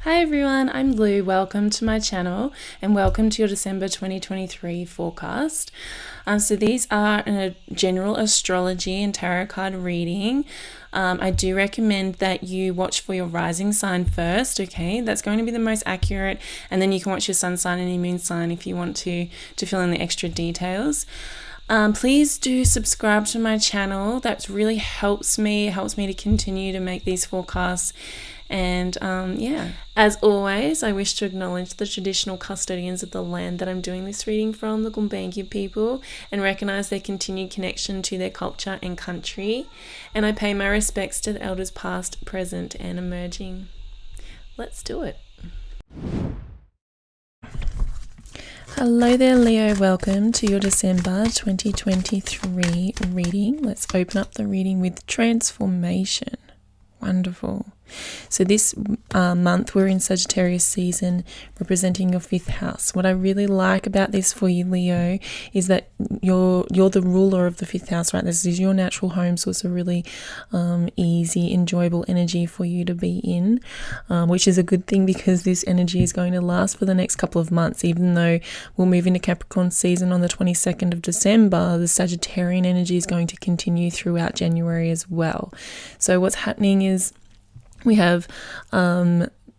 Hi everyone, I'm Lou. Welcome to my channel and welcome to your December 2023 forecast. So these are a general astrology and tarot card reading. I do recommend that you watch for your rising sign first, okay? That's going to be the most accurate, and then you can watch your sun sign and your moon sign if you want to fill in the extra details. Please do subscribe to my channel. That really helps me to continue to make these forecasts. And as always, I wish to acknowledge the traditional custodians of the land that I'm doing this reading from, the Gumbaynggirr people, and recognise their continued connection to their culture and country. And I pay my respects to the elders past, present and emerging. Let's do it. Hello there, Leo. Welcome to your December 2023 reading. Let's open up the reading with transformation. Wonderful. So this month we're in Sagittarius season, representing your 5th house. What I really like about this for you, Leo, is that you're the ruler of the 5th house, right? This is your natural home, so it's a really easy, enjoyable energy for you to be in, which is a good thing because this energy is going to last for the next couple of months. Even though we'll move into Capricorn season on the 22nd of December, the Sagittarian energy is going to continue throughout January as well. So what's happening is we have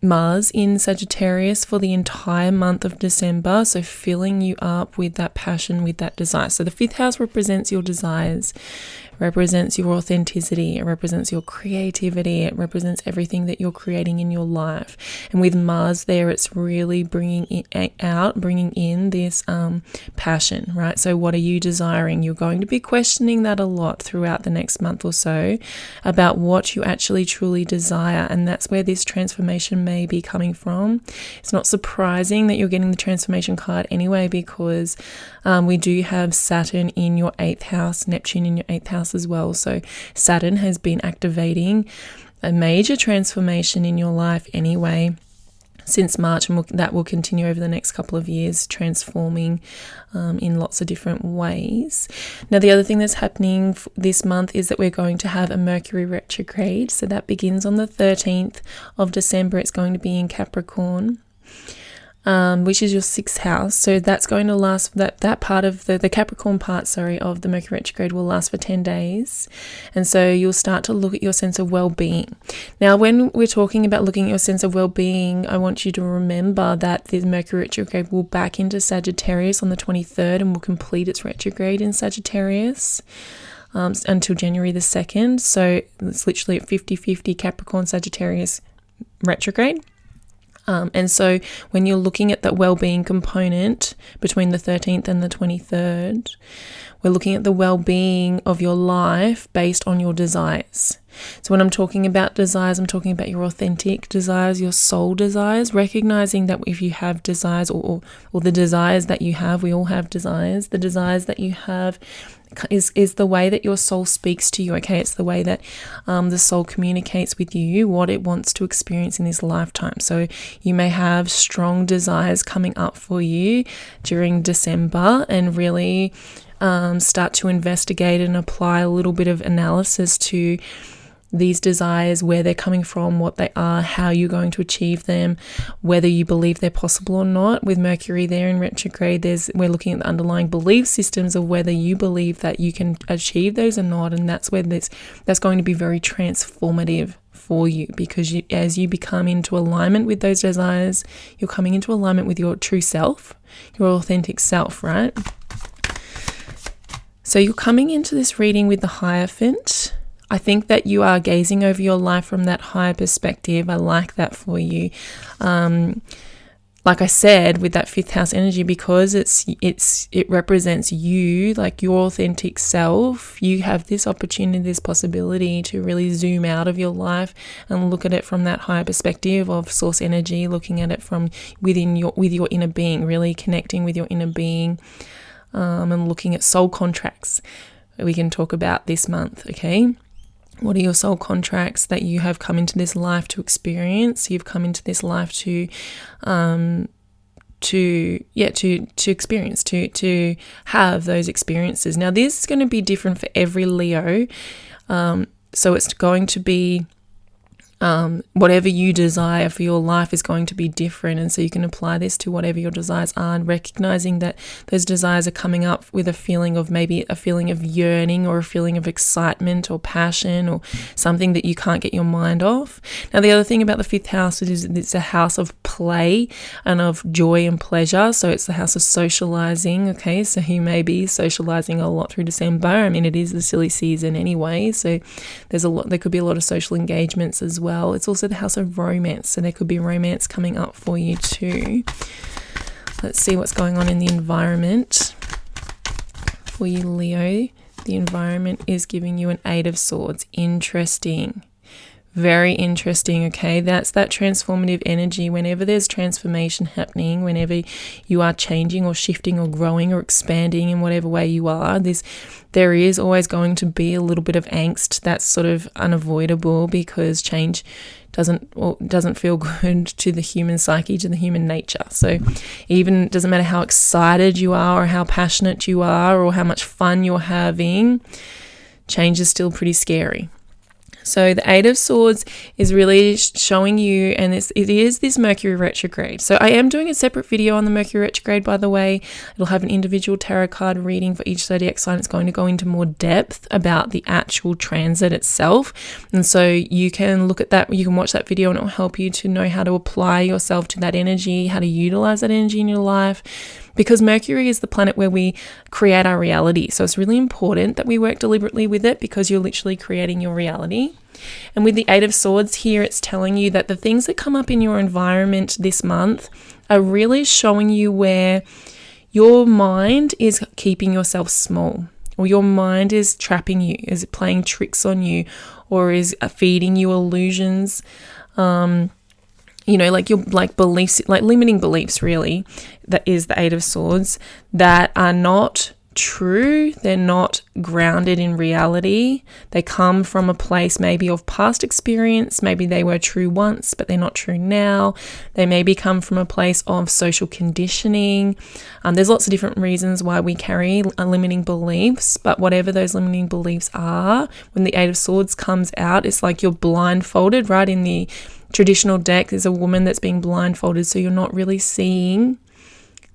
Mars in Sagittarius for the entire month of December, so filling you up with that passion, with that desire. So the 5th house represents your desires, represents your authenticity, it represents your creativity, it represents everything that you're creating in your life. And with Mars there, it's really bringing in this passion, right? So what are you desiring? You're going to be questioning that a lot throughout the next month or so about what you actually truly desire, and that's where this transformation may be coming from. It's not surprising that you're getting the transformation card anyway, because we do have Saturn in your 8th house, Neptune in your 8th house as well. So Saturn has been activating a major transformation in your life anyway since March, and that will continue over the next couple of years, transforming in lots of different ways. Now, the other thing that's happening this month is that we're going to have a Mercury retrograde. So that begins on the 13th of December. It's going to be in Capricorn, which is your 6th house. So that's going to last, that part of the Capricorn part, of the Mercury retrograde will last for 10 days. And so you'll start to look at your sense of well-being. Now, when we're talking about looking at your sense of well-being, I want you to remember that the Mercury retrograde will back into Sagittarius on the 23rd and will complete its retrograde in Sagittarius until January the 2nd. So it's literally at 50-50 Capricorn Sagittarius retrograde. And so when you're looking at that well-being component between the 13th and the 23rd, we're looking at the well-being of your life based on your desires. So when I'm talking about desires, I'm talking about your authentic desires, your soul desires, recognizing that if you have desires or the desires that you have, we all have desires, the desires that you have is the way that your soul speaks to you, okay? It's the way that the soul communicates with you what it wants to experience in this lifetime. So you may have strong desires coming up for you during December, and really start to investigate and apply a little bit of analysis to these desires, where they're coming from, what they are, how you're going to achieve them, whether you believe they're possible or not. With Mercury there in retrograde, we're looking at the underlying belief systems of whether you believe that you can achieve those or not, and that's where that's going to be very transformative for you, because as you become into alignment with those desires, you're coming into alignment with your true self, your authentic self, right? So you're coming into this reading with the Hierophant. I think that you are gazing over your life from that higher perspective. I like that for you. Like I said, with that 5th house energy, because it represents you, like your authentic self, you have this opportunity, this possibility to really zoom out of your life and look at it from that higher perspective of source energy, looking at it from with your inner being, really connecting with your inner being, and looking at soul contracts we can talk about this month, okay? What are your soul contracts that you have come into this life to experience? You've come into this life to experience, to have those experiences. Now, this is going to be different for every Leo. So it's going to be whatever you desire for your life is going to be different. And so you can apply this to whatever your desires are, and recognizing that those desires are coming up with a feeling of, maybe a feeling of yearning, or a feeling of excitement or passion, or something that you can't get your mind off. Now, the other thing about the 5th house is it's a house of play and of joy and pleasure. So it's the house of socializing. Okay, so you may be socializing a lot through December. I mean, it is the silly season anyway, so there could be a lot of social engagements as well. It's also the house of romance, so there could be romance coming up for you too. Let's see what's going on in the environment for you, Leo. The environment is giving you an 8 of Swords. Interesting. Very interesting, okay? That's that transformative energy. Whenever there's transformation happening, whenever you are changing or shifting or growing or expanding in whatever way you are, there is always going to be a little bit of angst. That's sort of unavoidable, because change doesn't feel good to the human psyche, to the human nature. So even doesn't matter how excited you are, or how passionate you are, or how much fun you're having, change is still pretty scary. So the 8 of Swords is really showing you, and it is this Mercury retrograde. So I am doing a separate video on the Mercury retrograde, by the way. It'll have an individual tarot card reading for each zodiac sign. It's going to go into more depth about the actual transit itself. And so you can look at that, you can watch that video, and it will help you to know how to apply yourself to that energy, how to utilize that energy in your life. Because Mercury is the planet where we create our reality. So it's really important that we work deliberately with it, because you're literally creating your reality. And with the 8 of Swords here, it's telling you that the things that come up in your environment this month are really showing you where your mind is keeping yourself small, or your mind is trapping you, is playing tricks on you, or is feeding you illusions. Like your beliefs, like limiting beliefs, really. That is the 8 of Swords, that are not true. They're not grounded in reality. They come from a place maybe of past experience. Maybe they were true once, but they're not true now. They maybe come from a place of social conditioning. There's lots of different reasons why we carry limiting beliefs, but whatever those limiting beliefs are, when the 8 of Swords comes out, it's like you're blindfolded, right? In the traditional deck, there's a woman that's being blindfolded, so you're not really seeing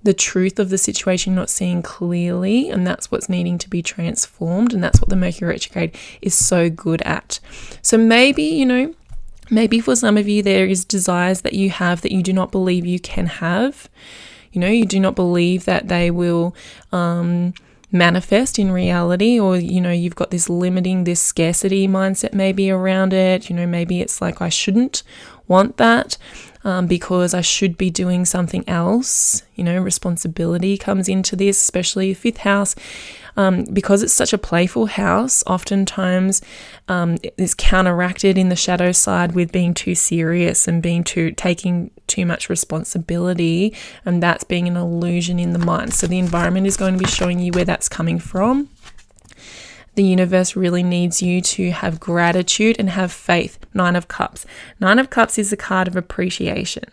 the truth of the situation, not seeing clearly, and that's what's needing to be transformed, and that's what the Mercury retrograde is so good at. So maybe for some of you, there is desires that you have that you do not believe you can have. You do not believe that they will manifest in reality, or you've got this scarcity mindset maybe around it. Maybe it's like, I shouldn't want that because I should be doing something else. Responsibility comes into this, especially 5th house, because it's such a playful house. Oftentimes it's counteracted in the shadow side with being too serious and taking too much responsibility, and that's being an illusion in the mind. So the environment is going to be showing you where that's coming from. The universe really needs you to have gratitude and have faith. 9 of Cups. 9 of Cups is the card of appreciation.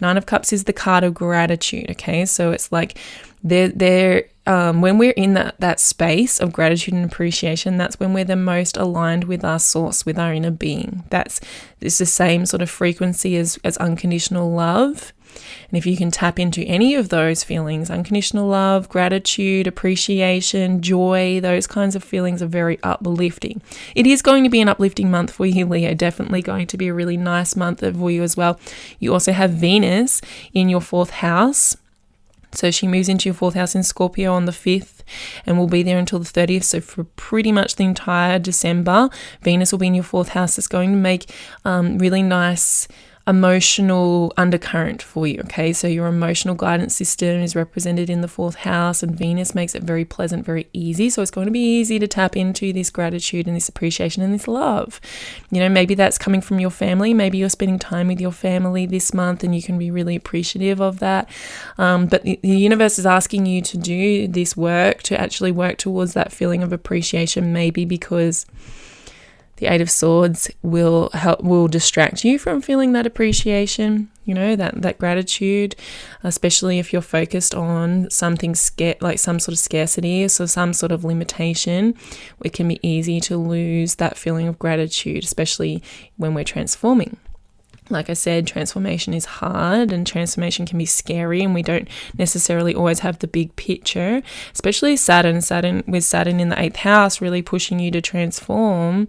9 of Cups is the card of gratitude, okay? So it's like when we're in that space of gratitude and appreciation, that's when we're the most aligned with our source, with our inner being. It's the same sort of frequency as unconditional love. And if you can tap into any of those feelings, unconditional love, gratitude, appreciation, joy, those kinds of feelings are very uplifting. It is going to be an uplifting month for you, Leo. Definitely going to be a really nice month for you as well. You also have Venus in your 4th house. So she moves into your 4th house in Scorpio on the 5th and will be there until the 30th. So for pretty much the entire December, Venus will be in your 4th house. It's going to make really nice emotional undercurrent for you, okay? So your emotional guidance system is represented in the 4th house, and Venus makes it very pleasant, very easy. So it's going to be easy to tap into this gratitude and this appreciation and this love. Maybe that's coming from your family. Maybe you're spending time with your family this month and you can be really appreciative of that. But the universe is asking you to do this work, to actually work towards that feeling of appreciation, maybe because the 8 of Swords will distract you from feeling that appreciation. that gratitude, especially if you're focused on something like some sort of scarcity, so some sort of limitation. It can be easy to lose that feeling of gratitude, especially when we're transforming. Like I said, transformation is hard and transformation can be scary, and we don't necessarily always have the big picture, especially Saturn with Saturn in the 8th house really pushing you to transform.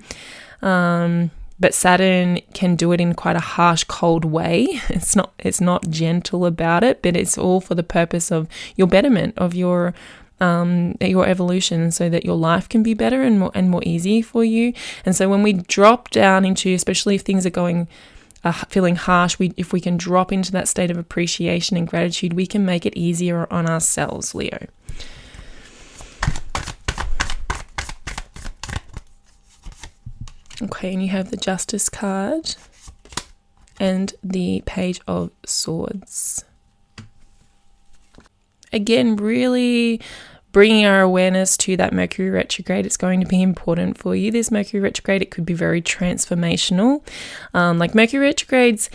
But Saturn can do it in quite a harsh, cold way. It's not gentle about it, but it's all for the purpose of your betterment, of your evolution, so that your life can be better and more easy for you. And so when we drop down into, especially if things are feeling harsh, if we can drop into that state of appreciation and gratitude, we can make it easier on ourselves, Leo. Okay, and you have the Justice card and the Page of Swords. Again, really bringing our awareness to that Mercury retrograde. It's going to be important for you. This Mercury retrograde, it could be very transformational. Like Mercury retrogrades,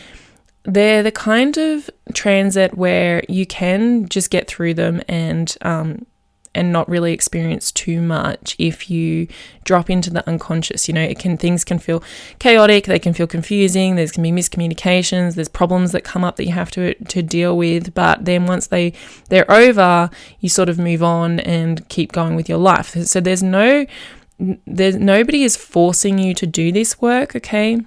they're the kind of transit where you can just get through them and not really experience too much if you drop into the unconscious. Things can feel chaotic, they can feel confusing, there's can be miscommunications, there's problems that come up that you have to deal with, but then once they're over, you sort of move on and keep going with your life. So nobody is forcing you to do this work, okay?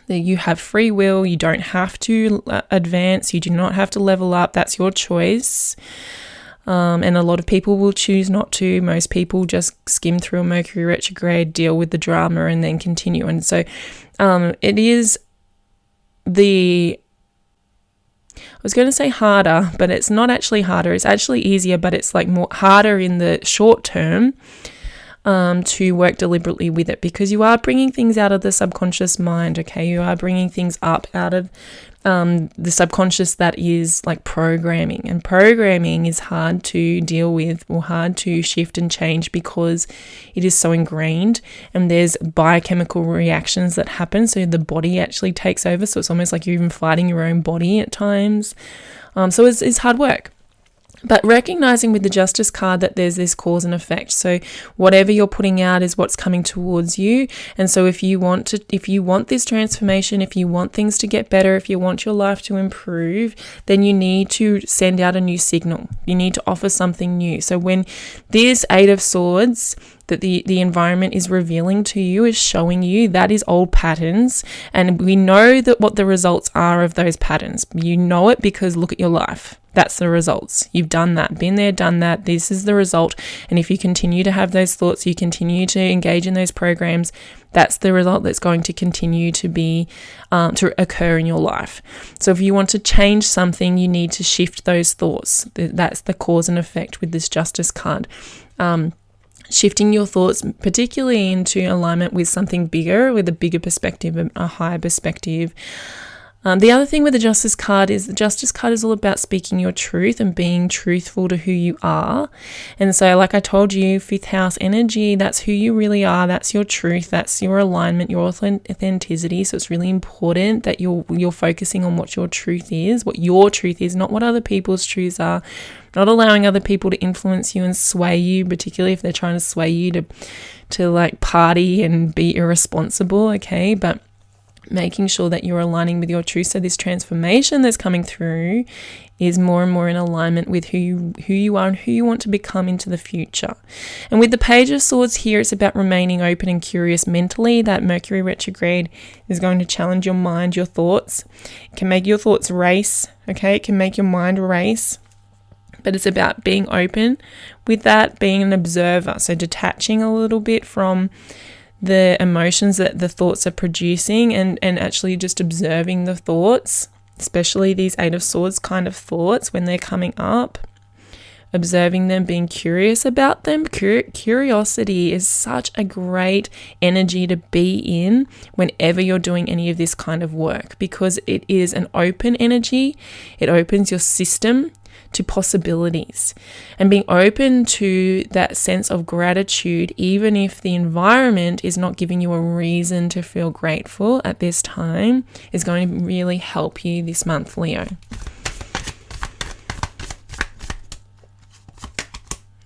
You have free will, you don't have to advance, you do not have to level up, that's your choice. And a lot of people will choose not to. Most people just skim through a Mercury retrograde, deal with the drama, and then continue. And so it is I was going to say harder, but it's not actually harder. It's actually easier, but it's like more harder in the short term to work deliberately with it, because you are bringing things out of the subconscious mind, okay? You are bringing things up out of the subconscious that is like programming, and programming is hard to deal with or hard to shift and change because it is so ingrained, and there's biochemical reactions that happen, so the body actually takes over, so it's almost like you're even fighting your own body at times. So it's hard work. But recognizing with the Justice card that there's this cause and effect. So whatever you're putting out is what's coming towards you. And so if you want this transformation, if you want things to get better, if you want your life to improve, then you need to send out a new signal. You need to offer something new. So when this 8 of Swords that the environment is revealing to you, is showing you, that is old patterns, and we know that what the results are of those patterns. You know it because look at your life. That's the results. You've done that, been there, done that. This is the result. And if you continue to have those thoughts, you continue to engage in those programs, that's the result that's going to continue to be, to occur in your life. So if you want to change something, you need to shift those thoughts. That's the cause and effect with this Justice card. Shifting your thoughts, particularly into alignment with something bigger, with a bigger perspective, a higher perspective. The other thing with the Justice card is the Justice card is all about speaking your truth and being truthful to who you are. And so like I told you, 5th house energy, that's who you really are. That's your truth. That's your alignment, your authenticity. So it's really important that you're focusing on what your truth is, not what other people's truths are. Not allowing other people to influence you and sway you, particularly if they're trying to sway you to like party and be irresponsible, okay? But making sure that you're aligning with your truth. So this transformation that's coming through is more and more in alignment with who you are and who you want to become into the future. And with the Page of Swords here, it's about remaining open and curious mentally. That Mercury retrograde is going to challenge your mind, your thoughts. It can make your thoughts race, okay? It can make your mind race. But it's about being open with that, being an observer. So detaching a little bit from the emotions that the thoughts are producing and actually just observing the thoughts, especially these 8 of Swords kind of thoughts when they're coming up. Observing them, being curious about them. Curiosity is such a great energy to be in whenever you're doing any of this kind of work, because it is an open energy. It opens your system. to possibilities, and being open to that sense of gratitude, even if the environment is not giving you a reason to feel grateful at this time, is going to really help you this month, Leo.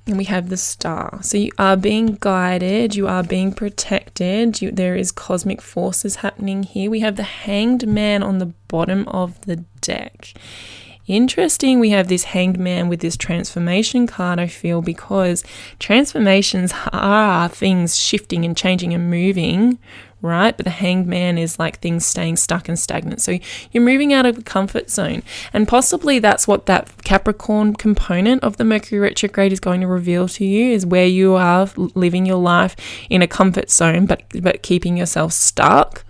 And we have the Star. So you are being guided, you are being protected, there is cosmic forces happening here. We have the Hanged Man on the bottom of the deck. Interesting, we have this Hanged Man with this transformation card, I feel, because transformations are things shifting and changing and moving, right? But the Hanged Man is like things staying stuck and stagnant. So you're moving out of a comfort zone. And possibly that's what that Capricorn component of the Mercury retrograde is going to reveal to you, is where you are living your life in a comfort zone, but keeping yourself stuck.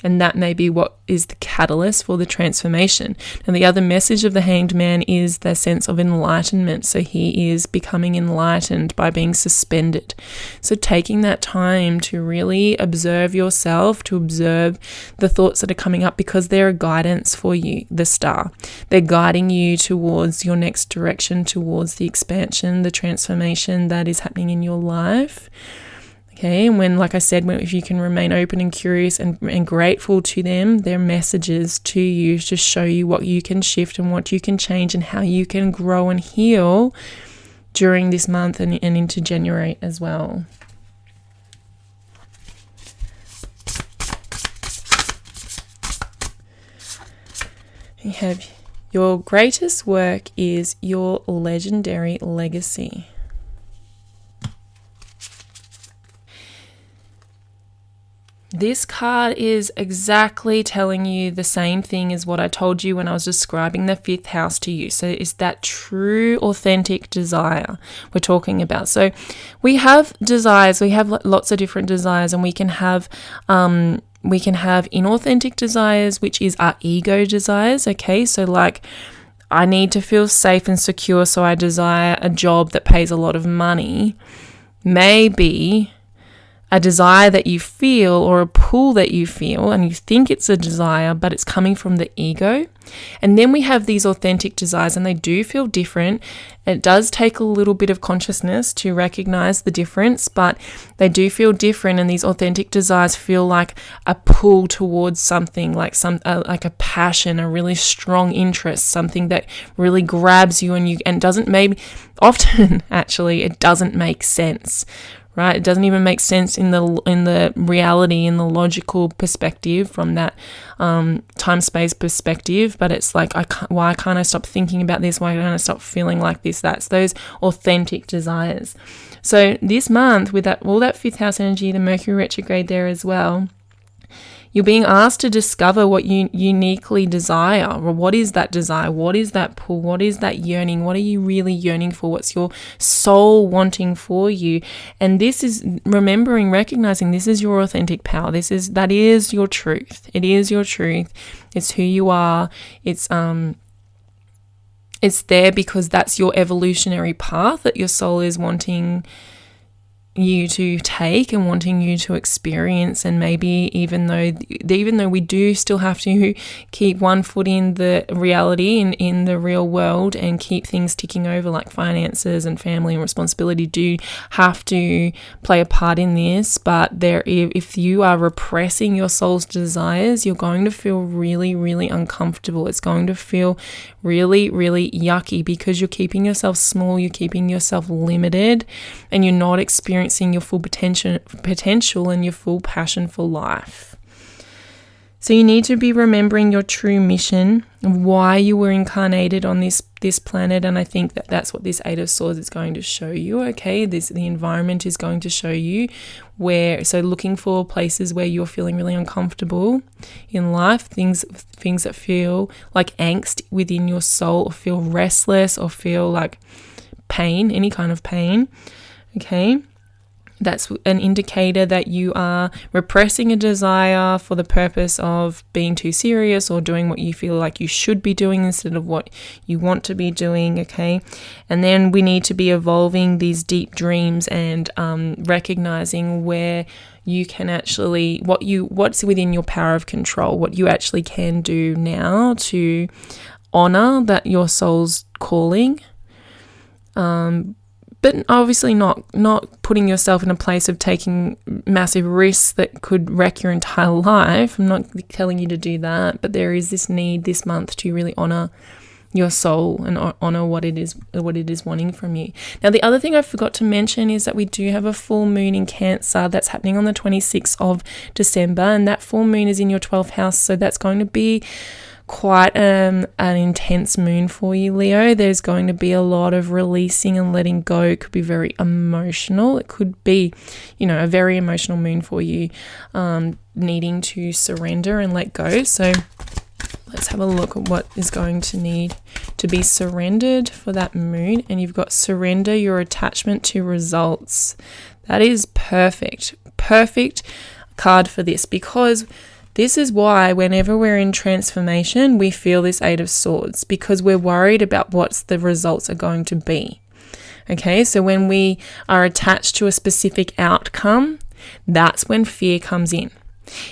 And that may be what is the catalyst for the transformation. And the other message of the Hanged Man is the sense of enlightenment. So he is becoming enlightened by being suspended. So taking that time to really observe yourself, to observe the thoughts that are coming up, because they're a guidance for you, the Star. They're guiding you towards your next direction, towards the expansion, the transformation that is happening in your life. Okay, and when, like I said, if you can remain open and curious and grateful to them, their messages to you to show you what you can shift and what you can change and how you can grow and heal during this month and into January as well. You have your greatest work is your legendary legacy. This card is exactly telling you the same thing as what I told you when I was describing the 5th house to you. So it's that true, authentic desire we're talking about. So we have desires, we have lots of different desires, and we can have inauthentic desires, which is our ego desires. Okay, so like, I need to feel safe and secure, so I desire a job that pays a lot of money. Maybe a desire that you feel, or a pull that you feel, and you think it's a desire, but it's coming from the ego. And then we have these authentic desires, and they do feel different. It does take a little bit of consciousness to recognize the difference, but they do feel different. And these authentic desires feel like a pull towards something, like like a passion, a really strong interest, something that really grabs you, and doesn't, maybe often actually it doesn't make sense. Right? It doesn't even make sense in the reality, in the logical perspective, from that time-space perspective. But it's like, why can't I stop thinking about this? Why can't I stop feeling like this? That's those authentic desires. So this month, with all that 5th house energy, the Mercury retrograde there as well, you're being asked to discover what you uniquely desire. Or what is that desire? What is that pull? What is that yearning? What are you really yearning for? What's your soul wanting for you? And this is recognizing this is your authentic power. That is your truth. It is your truth. It's who you are. It's there because that's your evolutionary path that your soul is wanting you to take and wanting you to experience. And maybe even though we do still have to keep one foot in the reality and in the real world and keep things ticking over, like finances and family and responsibility do have to play a part in this. But if you are repressing your soul's desires, you're going to feel really, really uncomfortable. It's going to feel really, really yucky, because you're keeping yourself small, you're keeping yourself limited, and you're not experiencing your full potential and your full passion for life. So you need to be remembering your true mission, why you were incarnated on this planet. And I think that's what this 8 of Swords is going to show you. Okay, the environment is going to show you so looking for places where you're feeling really uncomfortable in life, things that feel like angst within your soul, or feel restless, or feel like pain, any kind of pain. Okay. That's an indicator that you are repressing a desire for the purpose of being too serious, or doing what you feel like you should be doing instead of what you want to be doing, okay? And then we need to be evolving these deep dreams and recognizing where you can actually, what's within your power of control, what you actually can do now to honor that your soul's calling, but obviously not putting yourself in a place of taking massive risks that could wreck your entire life. I'm not telling you to do that, but there is this need this month to really honor your soul and honor what it is wanting from you. Now, the other thing I forgot to mention is that we do have a full moon in Cancer that's happening on the 26th of December, and that full moon is in your 12th house, so that's going to be quite an intense moon for you, Leo. There's going to be a lot of releasing and letting go. It could be very emotional. It could be, a very emotional moon for you, needing to surrender and let go. So let's have a look at what is going to need to be surrendered for that moon. And you've got surrender your attachment to results. That is perfect card for this, because this is why whenever we're in transformation, we feel this Eight of Swords, because we're worried about what the results are going to be. Okay, so when we are attached to a specific outcome, that's when fear comes in.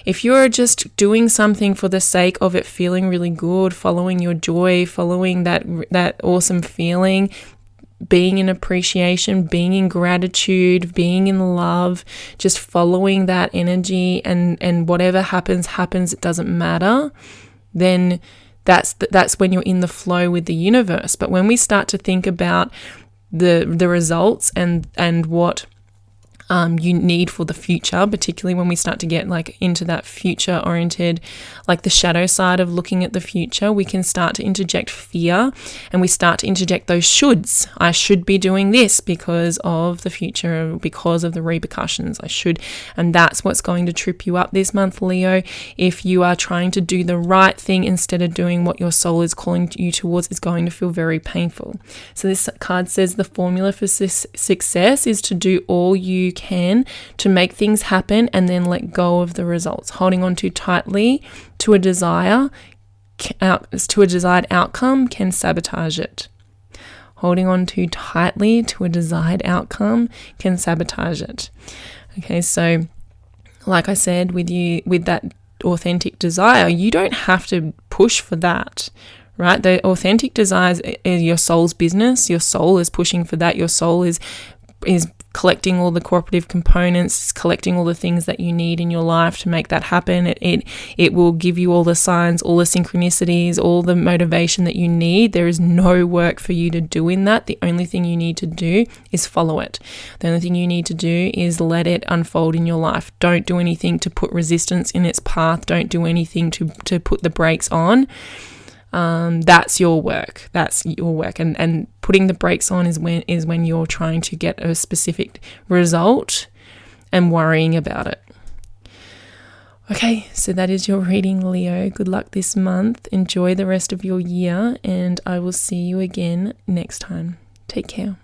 If you're just doing something for the sake of it feeling really good, following your joy, following that awesome feeling, being in appreciation, being in gratitude, being in love, just following that energy, and whatever happens, it doesn't matter, then that's when you're in the flow with the universe. But when we start to think about the results and what you need for the future, particularly when we start to get into that future oriented, the shadow side of looking at the future, we can start to interject fear, and we start to interject those shoulds. I should be doing this because of the future, because of the repercussions. I should. And that's what's going to trip you up this month, Leo. If you are trying to do the right thing instead of doing what your soul is calling you towards, is going to feel very painful. So this card says the formula for success is to do all you can to make things happen and then let go of the results. Holding on too tightly to a desired outcome can sabotage it. Holding on too tightly to a desired outcome can sabotage it. Okay, so like I said, with that authentic desire, you don't have to push for that. Right? The authentic desire is your soul's business. Your soul is pushing for that. Your soul is collecting all the cooperative components, collecting all the things that you need in your life to make that happen. It will give you all the signs, all the synchronicities, all the motivation that you need. There is no work for you to do in that. The only thing you need to do is follow it. The only thing you need to do is let it unfold in your life. Don't do anything to put resistance in its path. Don't do anything to put the brakes on. That's your work. And putting the brakes on is when you're trying to get a specific result and worrying about it. Okay, so that is your reading, Leo. Good luck this month. Enjoy the rest of your year, and I will see you again next time. Take care.